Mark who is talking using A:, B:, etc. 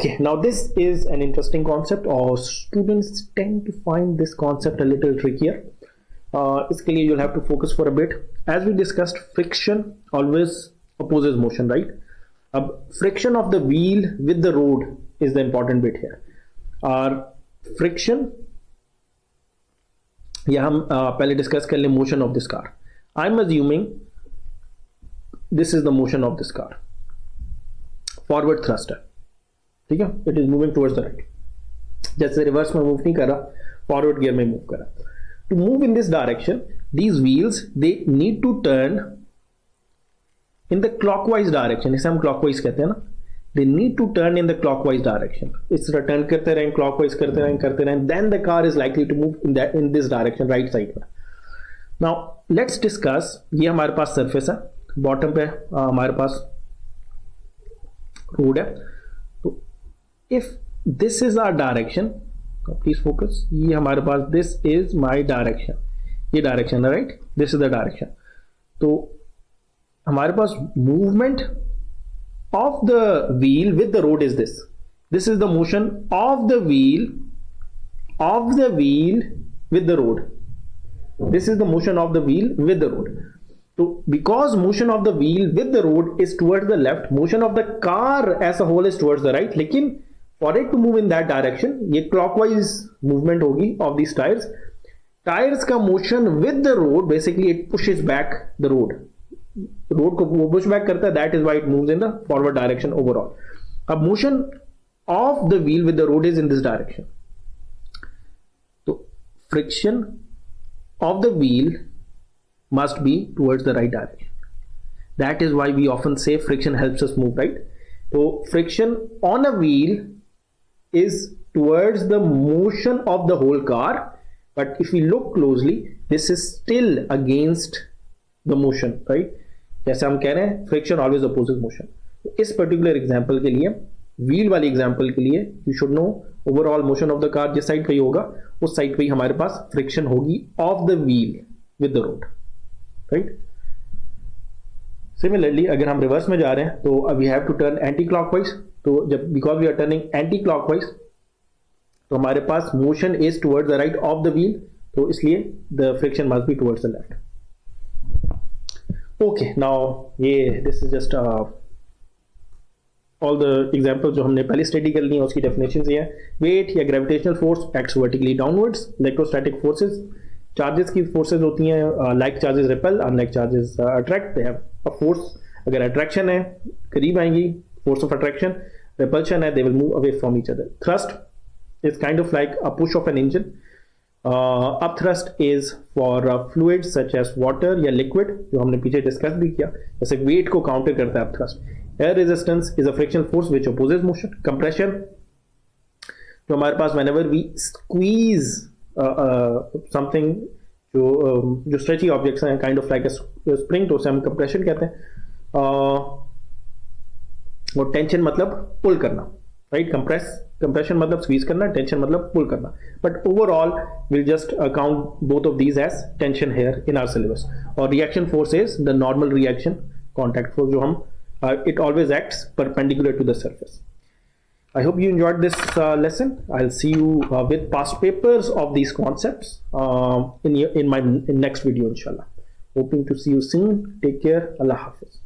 A: Okay, now this is an interesting concept, or students tend to find this concept a little trickier. इसके लिए you'll have to focus for a bit. As we discussed, friction always opposes motion, right? अब friction of the wheel with the road is the important bit here. Friction, या हम पहले discuss कर लें motion of this car. I'm assuming this is the motion of this car. Forward thrust है, ठीक है? It is moving towards the right. जैसे reverse में मूव नहीं कर रहा, फॉरवर्ड गियर में मूव कर रहा. To move in this direction, these wheels, they need to turn in the clockwise direction. इसे हम clockwise कहते हैं ना. They need to turn in the clockwise direction. इस तरह turn करते रहें, clockwise करते रहें. Then the car is likely to move in this direction, right side में. Now let's discuss. ये हमारे पास surface है. Bottom पे हमारे पास road है. तो if this is our direction, please focus, ये हमारे पास दिस इज माई डायरेक्शन, ये डायरेक्शन है, right? This is the direction. तो हमारे पास movement of the wheel with the road is this. This is the motion of the wheel with the road. This is the motion of the wheel with the road. तो because motion of the wheel with the road is towards the left, motion of the car as a whole is towards the right. लेकिन for it to move in that direction, ये clockwise movement होगी of these tires. Tires का motion with the road, basically it pushes back the road. Road को वो push back करता है, that is why it moves in the forward direction overall. अब motion of the wheel with the road is in this direction. तो friction of the wheel must be towards the right direction. That is why we often say friction helps us move, right? So friction on a wheel is towards the motion of the whole car, but if we look closely, this is still against the motion, right? जैसे हम कह रहे हैं friction always opposes motion. इस particular example के लिए, wheel वाली example के लिए, you should know overall motion of the car जिस side पे ही होगा, उस side पे ही हमारे पास friction होगी of the wheel with the road, right? Similarly, अगर हम रिवर्स में जा रहे हैं तो we have to turn anticlockwise. तो जब because we are turning anticlockwise, तो हमारे पास motion is towards the right of the wheel, तो इसलिए the friction must be towards the left. Okay, now ये this is just all the example जो हमने पहले स्टडी कर ली है, उसकी डेफिनेशंस ये है. वेट या gravitational force acts vertically downwards. Electrostatic forces, charges की फोर्सेस होती हैं. Like charges repel, unlike charges attract. They have a force. अगर अट्रैक्शन है, करीब आएंगी, फोर्स ऑफ अट्रैक्शन. रिपल्शन है, they will move away from each other. Thrust is kind of like a push of an engine. Upthrust is for fluids such as water या liquid, जो हमने पीछे discuss भी किया. जैसे wait को counter करता है up thrust. Air resistance is a frictional force which opposes motion. Compression, जो हमारे पास व्हेनेवर वी स्क्वीज समथिंग, जो स्ट्रेची ऑब्जेक्ट्स हैं, काइंड ऑफ लाइक स्प्रिंग, तो उसे हम कंप्रेशन कहते हैं. और टेंशन मतलब पुल करना, राइट? कंप्रेशन मतलब स्क्वीज करना, टेंशन मतलब पुल करना. But overall will just count both of these as tension here in our syllabus. और reaction force is the normal reaction contact force, जो हम it always acts perpendicular to the surface. I hope you enjoyed this lesson. I'll see you with past papers of these concepts in my next video, inshallah. Hoping to see you soon. Take care. Allah Hafiz.